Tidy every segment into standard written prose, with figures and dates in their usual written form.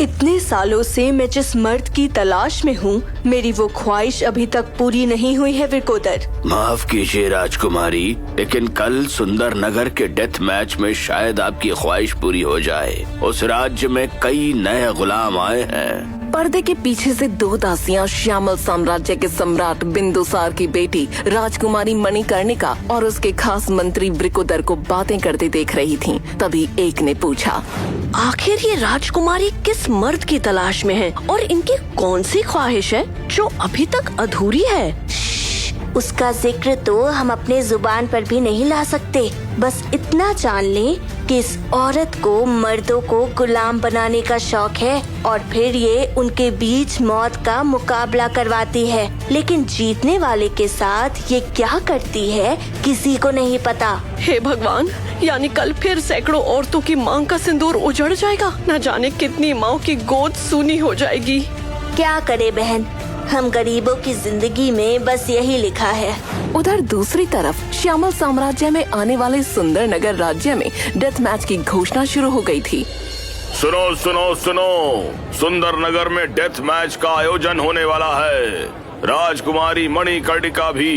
इतने सालों से मैं जिस मर्द की तलाश में हूँ, मेरी वो ख्वाहिश अभी तक पूरी नहीं हुई है विरकोदर। माफ कीजिए राजकुमारी, लेकिन कल सुंदर नगर के डेथ मैच में शायद आपकी ख्वाहिश पूरी हो जाए। उस राज्य में कई नए गुलाम आए हैं। पर्दे के पीछे से दो दासियां श्यामल साम्राज्य के सम्राट बिंदुसार की बेटी राजकुमारी मणिकर्णिका और उसके खास मंत्री वृकोदर को बातें करते देख रही थीं। तभी एक ने पूछा, आखिर ये राजकुमारी किस मर्द की तलाश में है और इनकी कौन सी ख्वाहिश है जो अभी तक अधूरी है? उसका जिक्र तो हम अपने जुबान पर भी नहीं ला सकते। बस इतना जान लें कि इस औरत को मर्दों को गुलाम बनाने का शौक है और फिर ये उनके बीच मौत का मुकाबला करवाती है। लेकिन जीतने वाले के साथ ये क्या करती है किसी को नहीं पता। हे भगवान, यानी कल फिर सैकड़ों औरतों की मांग का सिंदूर उजड़ जाएगा। न जाने कितनी माँओं की गोद सूनी हो जाएगी। क्या करे बहन, हम गरीबों की जिंदगी में बस यही लिखा है। उधर दूसरी तरफ श्यामल साम्राज्य में आने वाले सुंदर नगर राज्य में डेथ मैच की घोषणा शुरू हो गई थी। सुनो सुनो सुनो, सुंदर नगर में डेथ मैच का आयोजन होने वाला है। राजकुमारी मणिकर्णिका भी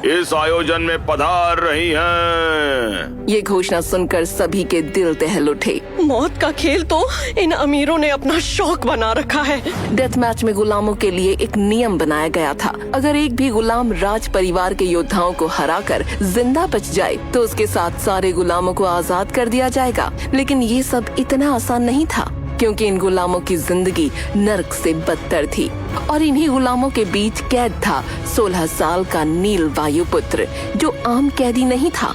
इस आयोजन में पधार रही हैं। ये घोषणा सुनकर सभी के दिल दहल उठे। मौत का खेल तो इन अमीरों ने अपना शौक बना रखा है। डेथ मैच में गुलामों के लिए एक नियम बनाया गया था। अगर एक भी गुलाम राज परिवार के योद्धाओं को हराकर जिंदा बच जाए तो उसके साथ सारे गुलामों को आजाद कर दिया जाएगा। लेकिन ये सब इतना आसान नहीं था, क्योंकि इन गुलामों की जिंदगी नर्क से बदतर थी और इन्हीं गुलामों के बीच कैद था 16 साल का नील वायुपुत्र, जो आम कैदी नहीं था।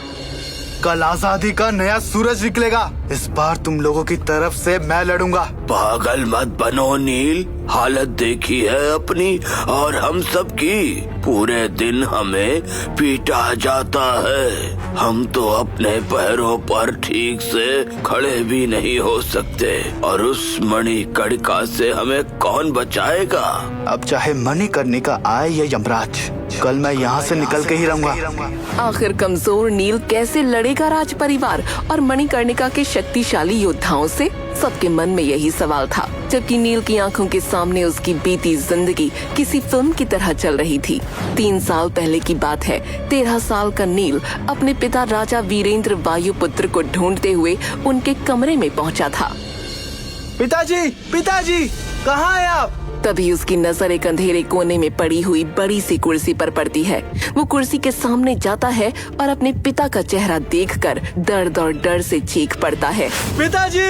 कल आजादी का नया सूरज निकलेगा। इस बार तुम लोगों की तरफ से मैं लड़ूंगा। पागल मत बनो नील, हालत देखी है अपनी और हम सब की। पूरे दिन हमें पीटा जाता है। हम तो अपने पैरों पर ठीक से खड़े भी नहीं हो सकते और उस मणिकर्णिका से हमें कौन बचाएगा? अब चाहे मणिकर्णिका आए या यमराज, कल मैं यहाँ से निकल के ही रहूंगा। आखिर कमजोर नील कैसे लड़ेगा राज परिवार और मणिकर्णिका के शक्तिशाली योद्धाओं से? सबके मन में यही सवाल था, जबकि नील की आंखों के सामने उसकी बीती जिंदगी किसी फिल्म की तरह चल रही थी। 3 साल पहले की बात है। 13 साल का नील अपने पिता राजा वीरेंद्र वायुपुत्र को ढूंढते हुए उनके कमरे में पहुंचा था। पिताजी, पिताजी, कहाँ हैं आप? तभी उसकी नजर एक अंधेरे कोने में पड़ी हुई बड़ी सी कुर्सी पर पड़ती है। वो कुर्सी के सामने जाता है और अपने पिता का चेहरा देखकर दर्द और डर से चीख पड़ता है। पिताजी,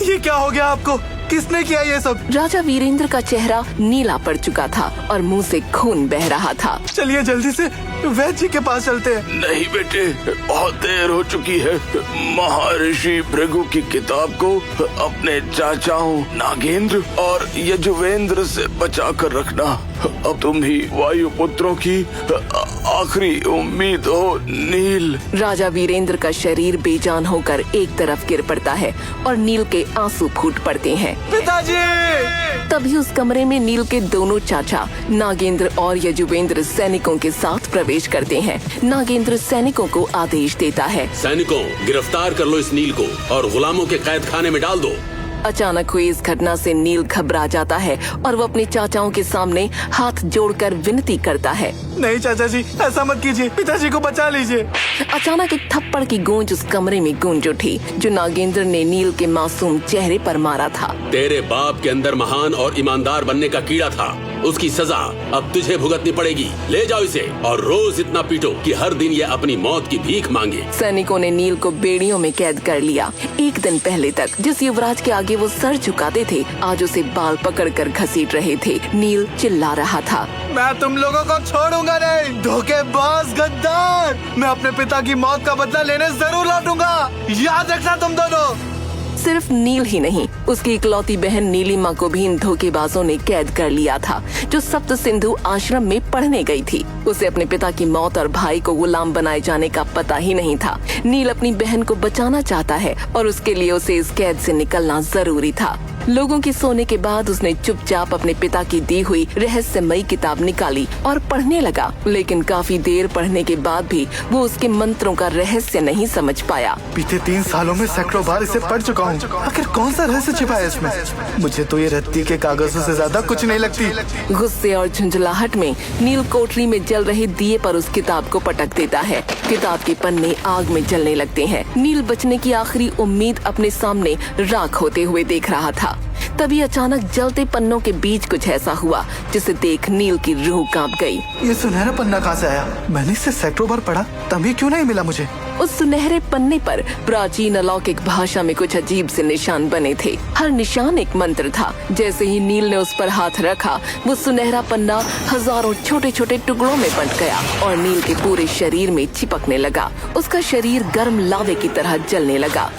ये क्या हो गया आपको? किसने किया ये सब? राजा वीरेंद्र का चेहरा नीला पड़ चुका था और मुंह से खून बह रहा था। चलिए जल्दी से वैद्य जी के पास चलते हैं। नहीं बेटे, बहुत देर हो चुकी है। महर्षि भृगु की किताब को अपने चाचाओं नागेंद्र और यजुवेंद्र से बचा कर रखना। अब तुम ही वायुपुत्रों की आखिरी उम्मीद हो नील। राजा वीरेंद्र का शरीर बेजान होकर एक तरफ गिर पड़ता है और नील के आंसू फूट पड़ते हैं। पिताजी! तभी उस कमरे में नील के दोनों चाचा नागेंद्र और यजुवेंद्र सैनिकों के साथ प्रवेश करते हैं। नागेंद्र सैनिकों को आदेश देता है, सैनिकों, गिरफ्तार कर लो इस नील को और गुलामों के कैद खाने में डाल दो। अचानक हुई इस घटना से नील घबरा जाता है और वो अपने चाचाओं के सामने हाथ जोड़कर विनती करता है, नहीं चाचा जी, ऐसा मत कीजिए, पिताजी को बचा लीजिए। अचानक एक थप्पड़ की गूंज उस कमरे में गूंज उठी, जो नागेंद्र ने नील के मासूम चेहरे पर मारा था। तेरे बाप के अंदर महान और ईमानदार बनने का कीड़ा था, उसकी सजा अब तुझे भुगतनी पड़ेगी। ले जाओ इसे और रोज इतना पीटो कि हर दिन ये अपनी मौत की भीख मांगे। सैनिकों ने नील को बेड़ियों में कैद कर लिया। एक दिन पहले तक जिस युवराज के आगे वो सर झुकाते थे, आज उसे बाल पकड़कर घसीट रहे थे। नील चिल्ला रहा था, मैं तुम लोगों को छोड़ूंगा नहीं, धोखेबाज गद्दार। मैं अपने पिता की मौत का बदला लेने जरूर लौटूंगा, याद रखना तुम दोनों। सिर्फ नील ही नहीं, उसकी इकलौती बहन नीलिमा को भी इन धोखेबाजों ने कैद कर लिया था, जो सप्त सिंधु आश्रम में पढ़ने गई थी। उसे अपने पिता की मौत और भाई को गुलाम बनाए जाने का पता ही नहीं था। नील अपनी बहन को बचाना चाहता है और उसके लिए उसे इस कैद से निकलना जरूरी था। लोगों के सोने के बाद उसने चुपचाप अपने पिता की दी हुई रहस्यमयी किताब निकाली और पढ़ने लगा, लेकिन काफी देर पढ़ने के बाद भी वो उसके मंत्रों का रहस्य नहीं समझ पाया। बीते 3 सालों में सैकड़ों बार इसे पढ़ चुका हूँ। आखिर कौन सा रहस्य छिपा है इसमें? मुझे तो ये रत्ती के कागजों से ज्यादा कुछ नहीं लगती। गुस्से और झुंझलाहट में नील कोठरी में जल रहे दिए पर उस किताब को पटक देता है। किताब के पन्ने आग में जलने लगते हैं। नील बचने की आखिरी उम्मीद अपने सामने राख होते हुए देख रहा था। तभी अचानक जलते पन्नों के बीच कुछ ऐसा हुआ जिसे देख नील की रूह कांप गई। ये सुनहरा पन्ना कहाँ से आया? मैंने इसे सैकड़ों बार पढ़ा, तभी क्यों नहीं मिला मुझे? उस सुनहरे पन्ने पर प्राचीन अलौकिक भाषा में कुछ अजीब से निशान बने थे। हर निशान एक मंत्र था। जैसे ही नील ने उस पर हाथ रखा, वो सुनहरा पन्ना हजारों छोटे छोटे टुकड़ों में बंट गया और नील के पूरे शरीर में चिपकने लगा। उसका शरीर गर्म लावे की तरह जलने लगा।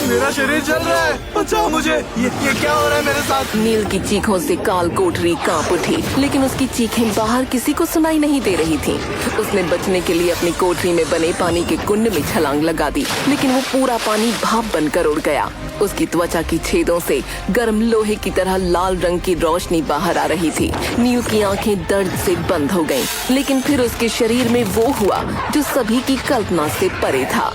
मेरा शरीर जल रहा है, बचाओ मुझे। ये क्या हो रहा है मेरे साथ? नील की चीखों से काल कोठरी कांप उठी, लेकिन उसकी चीखें बाहर किसी को सुनाई नहीं दे रही थीं। उसने बचने के लिए अपनी कोठरी में बने पानी के कुंड में छलांग लगा दी, लेकिन वो पूरा पानी भाप बनकर उड़ गया। उसकी त्वचा की छेदों से गर्म लोहे की तरह लाल रंग की रोशनी बाहर आ रही थी। नील की आंखें दर्द से बंद हो गईं, लेकिन फिर उसके शरीर में वो हुआ जो सभी की कल्पना से परे था।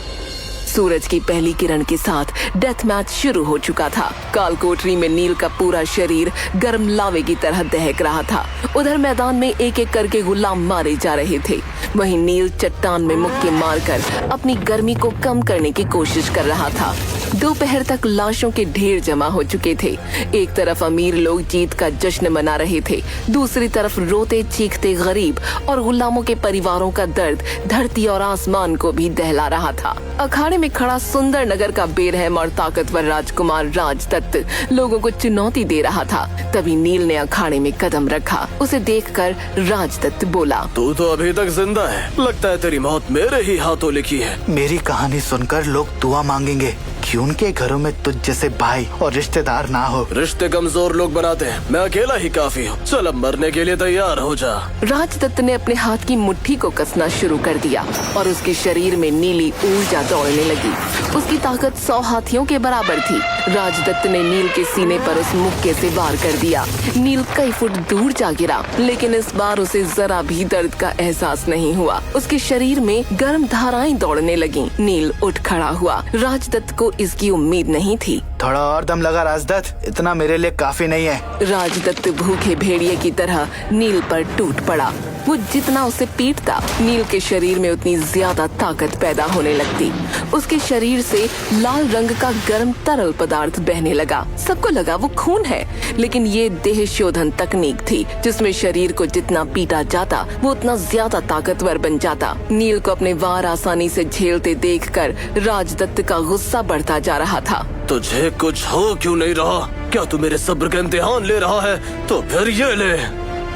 सूरज की पहली किरण के साथ डेथ मैच शुरू हो चुका था। काल कोठरी में नील का पूरा शरीर गर्म लावे की तरह दहक रहा था। उधर मैदान में एक एक करके गुलाम मारे जा रहे थे। वहीं नील चट्टान में मुक्के मारकर अपनी गर्मी को कम करने की कोशिश कर रहा था। दोपहर तक लाशों के ढेर जमा हो चुके थे। एक तरफ अमीर लोग जीत का जश्न मना रहे थे, दूसरी तरफ रोते चीखते गरीब और गुलामों के परिवारों का दर्द धरती और आसमान को भी दहला रहा था। अखाड़े में खड़ा सुंदर नगर का बेरहम और ताकतवर राजकुमार राजदत्त लोगों को चुनौती दे रहा था। तभी नील ने अखाड़े में कदम रखा। उसे देखकर राजदत्त बोला, तू तो अभी तक जिंदा है। लगता है तेरी मौत मेरे ही हाथों लिखी है। मेरी कहानी सुनकर लोग दुआ मांगेंगे कि उनके घरों में तुझ जैसे भाई और रिश्तेदार ना हो। रिश्ते कमजोर लोग बनाते हैं, मैं अकेला ही काफी हूँ। चल अब मरने के लिए तैयार हो जा। राजदत्त ने अपने हाथ की मुट्ठी को कसना शुरू कर दिया और उसके शरीर में नीली ऊर्जा दौड़ने लगी। उसकी ताकत 100 हाथियों के बराबर थी। राजदत्त ने नील के सीने पर उस मुक्के से वार कर दिया। नील कई फुट दूर जा गिरा, लेकिन इस बार उसे जरा भी दर्द का एहसास नहीं हुआ। उसके शरीर में गर्म धाराएं दौड़ने लगी। नील उठ खड़ा हुआ। राजदत्त को इसकी उम्मीद नहीं थी। थोड़ा और दम लगा राजदत्त, इतना मेरे लिए काफी नहीं है। राजदत्त भूखे भेड़िए की तरह नील पर टूट पड़ा। वो जितना उसे पीटता, नील के शरीर में उतनी ज्यादा ताकत पैदा होने लगती। उसके शरीर से लाल रंग का गर्म तरल पदार्थ बहने लगा। सबको लगा वो खून है, लेकिन ये देह शोधन तकनीक थी जिसमें शरीर को जितना पीटा जाता वो उतना ज्यादा ताकतवर बन जाता। नील को अपने वार आसानी से झेलते देखकर राजदत्त का गुस्सा बढ़ता जा रहा था। तुझे कुछ हो क्यों नहीं रहा? क्या तू मेरे सब्र का इम्तिहान ले रहा है? तो फिर ये ले।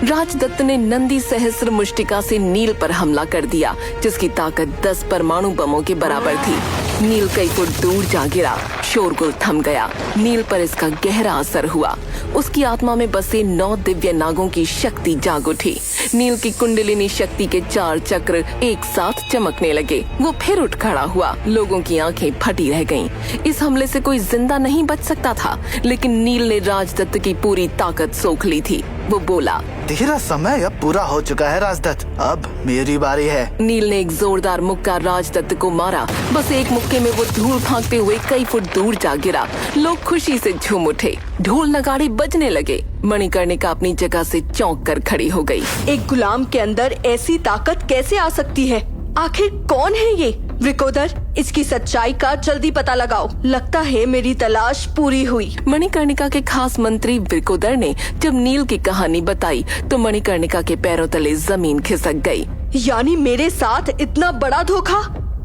राजदत्त ने नंदी सहस्त्र मुष्टिका से नील पर हमला कर दिया, जिसकी ताकत 10 परमाणु बमों के बराबर थी। नील कई फुट दूर जा गिरा। शोरगुल थम गया। नील पर इसका गहरा असर हुआ। उसकी आत्मा में बसे 9 दिव्य नागों की शक्ति जाग उठी। नील की कुंडलिनी शक्ति के 4 चक्र एक साथ चमकने लगे। वो फिर उठ खड़ा हुआ। लोगों की आंखें फटी रह गईं। इस हमले से कोई जिंदा नहीं बच सकता था, लेकिन नील ने राजदत्त की पूरी ताकत सोख ली थी। वो बोला, तेरा समय अब पूरा हो चुका है राजदत्त, अब मेरी बारी है। नील ने एक जोरदार मुक्का राजदत्त को मारा। बस एक मुक्के में वो धूल फेंकते हुए कई फुट दूर जा गिरा। लोग खुशी से झूम उठे। ढोल नगाड़े बजने लगे। मणिकर्णिका अपनी जगह से चौंक कर खड़ी हो गई। एक गुलाम के अंदर ऐसी ताकत कैसे आ सकती है? आखिर कौन है ये? वृकोदर, इसकी सच्चाई का जल्दी पता लगाओ। लगता है मेरी तलाश पूरी हुई। मणिकर्णिका के खास मंत्री वृकोदर ने जब नील की कहानी बताई तो मणिकर्णिका के पैरों तले जमीन खिसक गई। यानी मेरे साथ इतना बड़ा धोखा?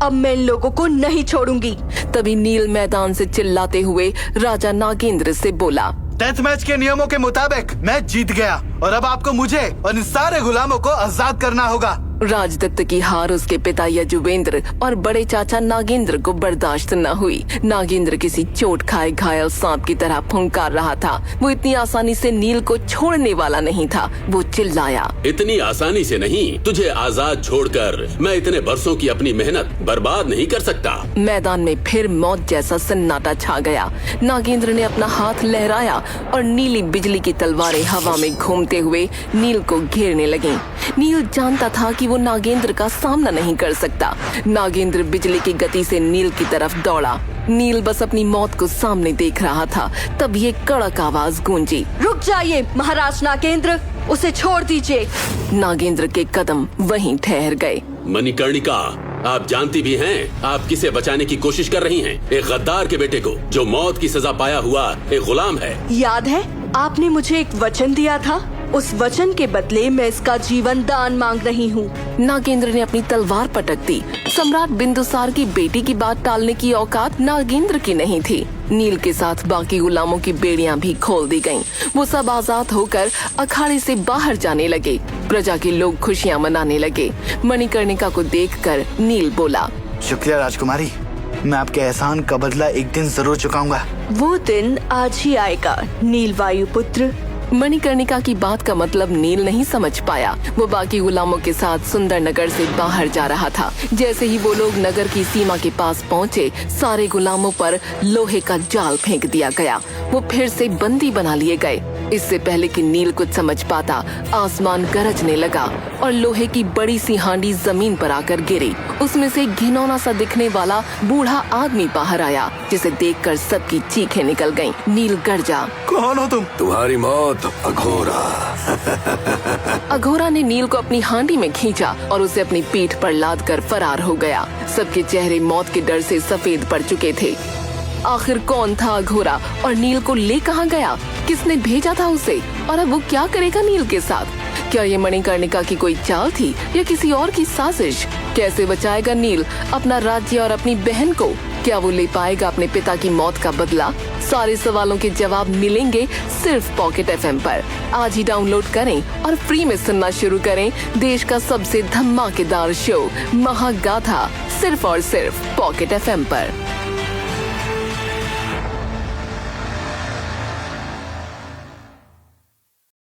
अब मैं इन लोगों को नहीं छोड़ूंगी। तभी नील मैदान से चिल्लाते हुए राजा नागेंद्र से बोला, डेथ मैच के नियमों के मुताबिक मैं जीत गया और अब आपको मुझे और इन सारे गुलामों को आजाद करना होगा। राजदत्त की हार उसके पिता यजुवेंद्र और बड़े चाचा नागेंद्र को बर्दाश्त न हुई। नागेंद्र किसी चोट खाए घायल सांप की तरह फुंकार रहा था। वो इतनी आसानी से नील को छोड़ने वाला नहीं था। वो चिल्लाया, इतनी आसानी से नहीं, तुझे आजाद छोड़कर मैं इतने बरसों की अपनी मेहनत बर्बाद नहीं कर सकता। मैदान में फिर मौत जैसा सन्नाटा छा गया। नागेंद्र ने अपना हाथ लहराया और नीली बिजली की तलवारें हवा में घूमते हुए नील को घेरने लगी। नील जानता था कि वो नागेंद्र का सामना नहीं कर सकता। नागेंद्र बिजली की गति से नील की तरफ दौड़ा। नील बस अपनी मौत को सामने देख रहा था। तब ये कड़क आवाज गूंजी, रुक जाइए महाराज नागेंद्र, उसे छोड़ दीजिए। नागेंद्र के कदम वहीं ठहर गए। मणिकर्णिका, आप जानती भी हैं आप किसे बचाने की कोशिश कर रही हैं? एक गद्दार के बेटे को, जो मौत की सजा पाया हुआ एक गुलाम है। याद है आपने मुझे एक वचन दिया था, उस वचन के बदले मैं इसका जीवन दान मांग रही हूँ। नागेंद्र ने अपनी तलवार पटक दी। सम्राट बिंदुसार की बेटी की बात टालने की औकात नागेंद्र की नहीं थी। नील के साथ बाकी गुलामों की बेड़ियां भी खोल दी गईं। वो सब आजाद होकर अखाड़े से बाहर जाने लगे। प्रजा के लोग खुशियां मनाने लगे। मणिकर्णिका को देखकर नील बोला, शुक्रिया राजकुमारी, मैं आपके एहसान का बदला एक दिन जरूर चुकाऊंगा। वो दिन आज ही आएगा नील वायुपुत्र। मणिकर्णिका की बात का मतलब नील नहीं समझ पाया। वो बाकी गुलामों के साथ सुंदर नगर से बाहर जा रहा था। जैसे ही वो लोग नगर की सीमा के पास पहुँचे, सारे गुलामों पर लोहे का जाल फेंक दिया गया। वो फिर से बंदी बना लिए गए। इससे पहले कि नील कुछ समझ पाता, आसमान गरजने लगा और लोहे की बड़ी सी हांडी जमीन पर आकर गिरी। उसमें से घिनौना सा दिखने वाला बूढ़ा आदमी बाहर आया, जिसे देखकर सबकी चीखें निकल गईं। नील गरजा, कौन हो तुम? तुम्हारी मौत अघोरा। अघोरा ने नील को अपनी हांडी में खींचा और उसे अपनी पीठ पर लाद कर फरार हो गया। सबके चेहरे मौत के डर से सफेद पड़ चुके थे। आखिर कौन था अघोरा और नील को ले कहाँ गया? किसने भेजा था उसे? और अब वो क्या करेगा नील के साथ? क्या ये मणिकर्णिका की कोई चाल थी या किसी और की साजिश? कैसे बचाएगा नील अपना राज्य और अपनी बहन को? क्या वो ले पाएगा अपने पिता की मौत का बदला? सारे सवालों के जवाब मिलेंगे सिर्फ पॉकेट FM पर। आज ही डाउनलोड करें और फ्री में सुनना शुरू करें देश का सबसे धमाकेदार शो महागाथा, सिर्फ और सिर्फ पॉकेट FM पर।